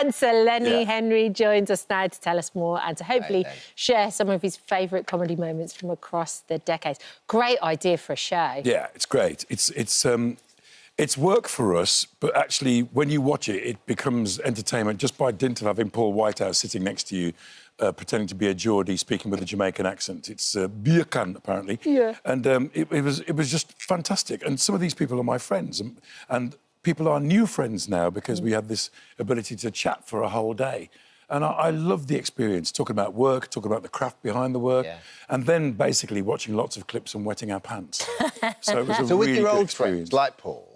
And so Lenny Henry joins us now to tell us more and to hopefully share some of his favourite comedy moments from across the decades. Great idea for a show. Yeah, it's great. It's work for us, but actually, when you watch it, it becomes entertainment just by dint of having Paul Whitehouse sitting next to you, pretending to be a Geordie, speaking with a Jamaican accent. It's Bierkan, apparently. Yeah. And it was just fantastic. And some of these people are my friends, and people are new friends now because we have this ability to chat for a whole day. And I love the experience, talking about work, talking about the craft behind the work, and then basically watching lots of clips and wetting our pants. So it was a so really with your good old experience. friends, like Paul,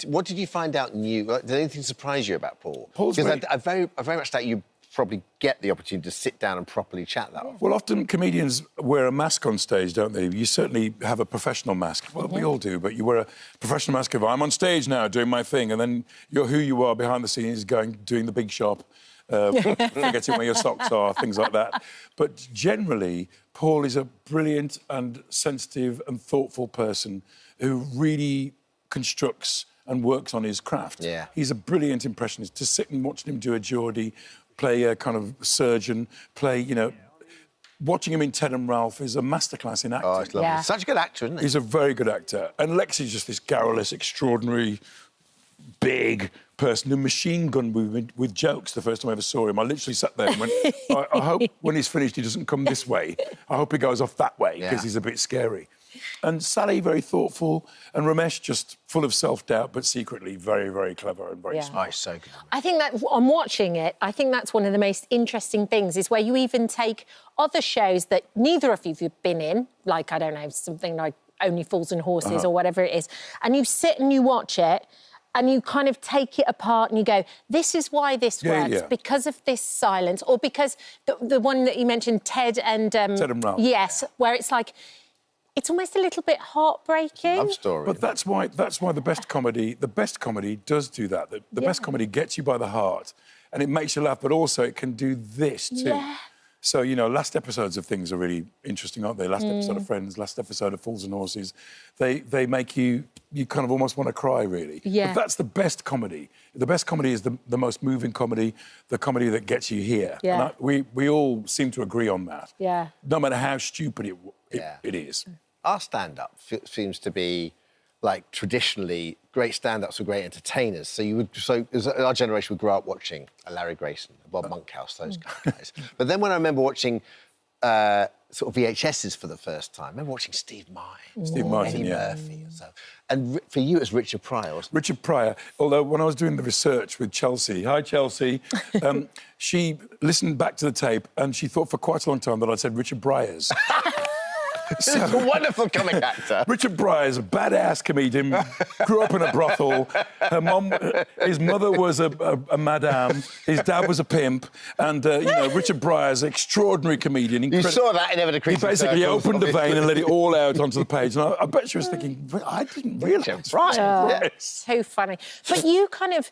what did you find out new? Did anything surprise you about Paul? Paul's because I very much doubt you probably get the opportunity to sit down and properly chat that often. Well, often comedians wear a mask on stage, don't they? You certainly have a professional mask. Well, we all do, but you wear a professional mask of, I'm on stage now doing my thing, and then you're who you are behind the scenes, doing the big shop, forgetting where your socks are, things like that. But generally, Paul is a brilliant and sensitive and thoughtful person who really constructs and works on his craft. Yeah. He's a brilliant impressionist. To sit and watch him do a Geordie, play a kind of surgeon, play, you know... Watching him in Ted and Ralph is a masterclass in acting. Oh, it's lovely. Yeah. Such a good actor, isn't he? He's a very good actor. And Lexi's just this garrulous, extraordinary, big person, a machine gun with jokes the first time I ever saw him. I literally sat there and went, I hope when he's finished he doesn't come this way. I hope he goes off that way, because he's a bit scary. And Sally, very thoughtful, and Ramesh, just full of self-doubt, but secretly very, very clever and very smart. Oh, so good. I think that, on watching it, I think that's one of the most interesting things, is where you even take other shows that neither of you have been in, like, I don't know, something like Only Fools and Horses or whatever it is, and you sit and you watch it, and you kind of take it apart and you go, this is why this works, because of this silence, or because the one that you mentioned, Ted and Ralph. Yes, where it's like, it's almost a little bit heartbreaking. Love story. But that's why the best comedy does do that. The best comedy gets you by the heart, and it makes you laugh, but also it can do this too. Yeah. So, you know, last episodes of things are really interesting, aren't they? Last episode of Friends, last episode of Fools and Horses. They make you kind of almost want to cry, really. Yeah. But that's the best comedy. The best comedy is the most moving comedy, the comedy that gets you here. Yeah. And we all seem to agree on that. Yeah. No matter how stupid it is. Our stand-up seems to be, like, traditionally, great stand-ups are great entertainers. So our generation would grow up watching Larry Grayson, Bob Monkhouse, those kind of guys. But then when I remember watching sort of VHSs for the first time, I remember watching Steve Martin, Eddie Murphy or so. And for you, it's Richard Pryor, wasn't it? Richard Pryor, although when I was doing the research with Chelsea, hi Chelsea, she listened back to the tape and she thought for quite a long time that I'd said Richard Bryars. So, a wonderful comic actor. Richard Bryars, a badass comedian, grew up in a brothel. His mother was a madame, his dad was a pimp, and, you know, Richard Bryars, extraordinary comedian. You saw that in Ever Decreasing He basically Circles, opened the obviously. vein and let it all out onto the page. And I bet she was thinking, I didn't realise. Right. So funny. But you kind of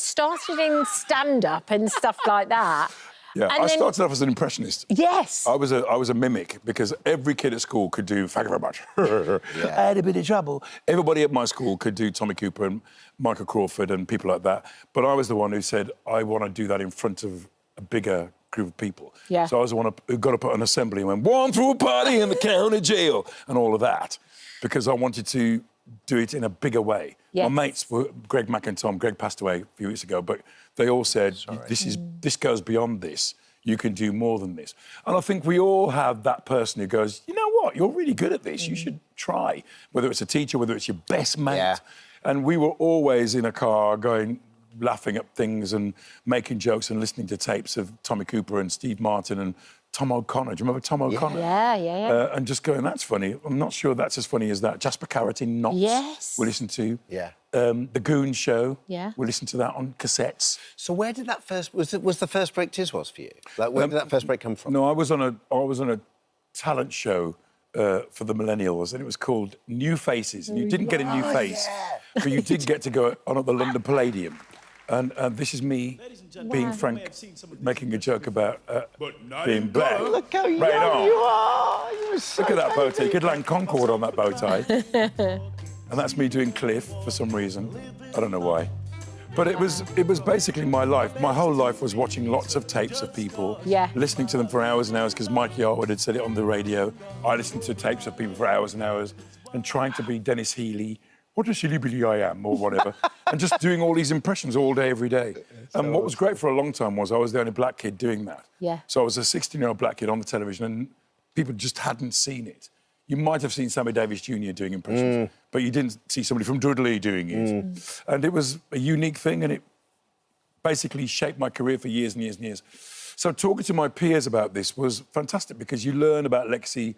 started in stand-up and stuff like that. Yeah, I started off as an impressionist. Yes. I was a mimic, because every kid at school could do "Thank you very much." I had a bit of trouble. Everybody at my school could do Tommy Cooper and Michael Crawford and people like that. But I was the one who said, I want to do that in front of a bigger group of people. Yeah. So I was the one who got up at an assembly and went, "One through a party in the county jail," and all of that, because I wanted to do it in a bigger way. Yes. My mates were Greg Mack and Tom. Greg passed away a few weeks ago, but they all said, this goes beyond this. You can do more than this. And I think we all have that person who goes, you know what, you're really good at this. You should try. Whether it's a teacher, whether it's your best mate. Yeah. And we were always in a car going, laughing at things and making jokes and listening to tapes of Tommy Cooper and Steve Martin and Tom O'Connor. Do you remember Tom O'Connor? Yeah. And just going, that's funny. I'm not sure that's as funny as that. Jasper Carrotty, Knots. Yes. We listened to. Yeah. The Goon Show. Yeah. We listened to that on cassettes. So where did that was the first break Tiswas for you? Like, where did that first break come from? No, I was on a talent show for the millennials, and it was called New Faces. And you didn't get a new face, but you did get to go on at the London Palladium. And this is me being frank, making a joke about being black. Look how young on. you are! You're so Look at that bow tie. You could land Concorde on that bow tie. And that's me doing Cliff for some reason. I don't know why. But it was basically my life. My whole life was watching lots of tapes of people, listening to them for hours and hours, because Mikey Arwood had said it on the radio. I listened to tapes of people for hours and hours and trying to be Dennis Healy, what a silly billy I am, or whatever, and just doing all these impressions all day, every day. And what was great for a long time was I was the only black kid doing that. Yeah. So I was a 16-year-old black kid on the television, and people just hadn't seen it. You might have seen Sammy Davis Jr. doing impressions, but you didn't see somebody from Dudley doing it. And it was a unique thing, and it basically shaped my career for years and years and years. So talking to my peers about this was fantastic, because you learn about Lexi,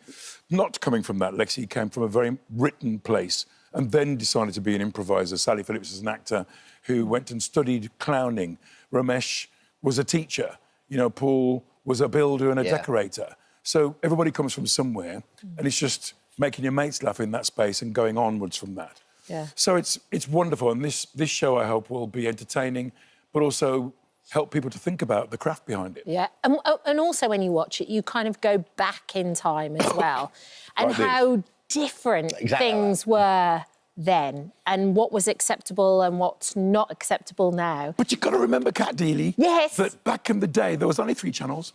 not coming from that. Lexi came from a very written place and then decided to be an improviser. Sally Phillips is an actor who went and studied clowning. Ramesh was a teacher. You know, Paul was a builder and a decorator. So everybody comes from somewhere, and it's just making your mates laugh in that space and going onwards from that. Yeah. So it's wonderful, and this show, I hope, will be entertaining, but also help people to think about the craft behind it. Yeah, and also when you watch it, you kind of go back in time as well, and how different things were then, and what was acceptable and what's not acceptable now. But you've got to remember, Kat Deely, that back in the day, there was only 3 channels.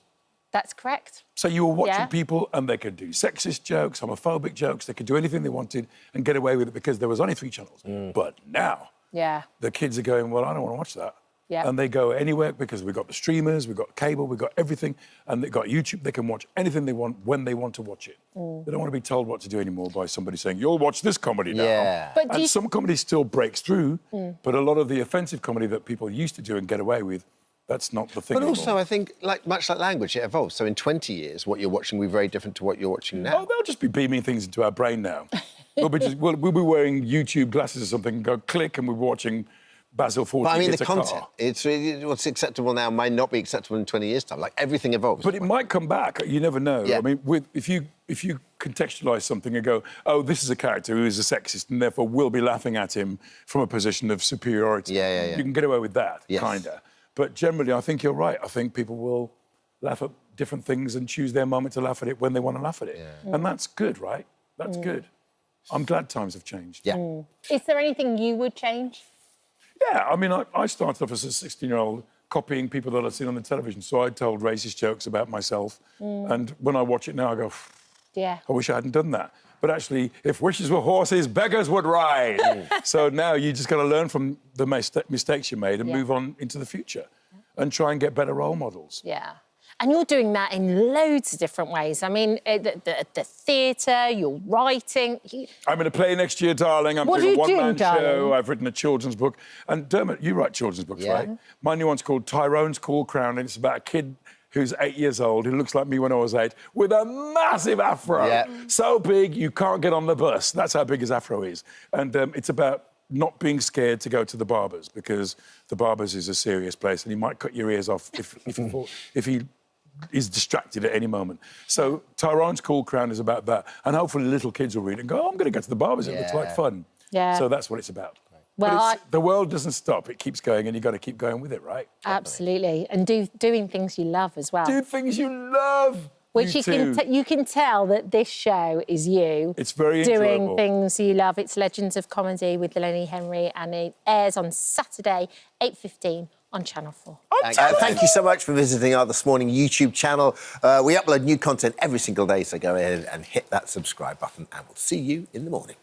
That's correct. So you were watching people, and they could do sexist jokes, homophobic jokes, they could do anything they wanted and get away with it because there was only 3 channels. But now, the kids are going, well, I don't want to watch that. Yeah. And they go anywhere because we've got the streamers, we've got cable, we've got everything, and they've got YouTube. They can watch anything they want when they want to watch it. They don't want to be told what to do anymore by somebody saying, you'll watch this comedy now. Yeah. And some comedy still breaks through, but a lot of the offensive comedy that people used to do and get away with, that's not the thing But anymore. also, I think, much like language, it evolves. So in 20 years, what you're watching will be very different to what you're watching now. Oh, they'll just be beaming things into our brain now. we'll be wearing YouTube glasses or something and go click, and we're watching Basil Fawlty. But I mean, the content. It's really, what's acceptable now might not be acceptable in 20 years' time. Like, everything evolves. But it might come back. You never know. Yeah. I mean, if you contextualise something and go, oh, this is a character who is a sexist, and therefore we'll be laughing at him from a position of superiority. Yeah. You can get away with that, Yes. kinda. But generally, I think you're right. I think people will laugh at different things and choose their moment to laugh at it when they want to laugh at it. Yeah. And that's good, right? That's good. I'm glad times have changed. Yeah. Is there anything you would change? Yeah, I mean, I started off as a 16-year-old copying people that I'd seen on the television, so I told racist jokes about myself. And when I watch it now, I go, I wish I hadn't done that. But actually, if wishes were horses, beggars would ride. So now you just got to learn from the mistakes you made and move on into the future and try and get better role models. Yeah. And you're doing that in loads of different ways. I mean, the theatre, you're writing. I'm in a play next year, darling. I'm doing a one-man show. I've written a children's book. And Dermot, you write children's books, right? My new one's called Tyrone's Cool Crown, and it's about a kid who's 8 years old, who looks like me when I was 8, with a massive afro. So big, you can't get on the bus. That's how big his afro is. And it's about not being scared to go to the barbers, because the barbers is a serious place, and he might cut your ears off if he is distracted at any moment. So Tyrone's Cool Crown is about that. And hopefully little kids will read it and go, oh, I'm going to go to the barbers. It looks like fun. Yeah. So that's what it's about. Well, the world doesn't stop. It keeps going, and you've got to keep going with it, right? Absolutely. And doing things you love as well. Do things you love. Which you can tell that this show is you. It's very doing enjoyable. Things you love. It's Legends of Comedy with Lenny Henry, and it airs on Saturday, 8:15 on Channel 4. Thank you so much for visiting our This Morning YouTube channel. We upload new content every single day, so go ahead and hit that subscribe button, and we'll see you in the morning.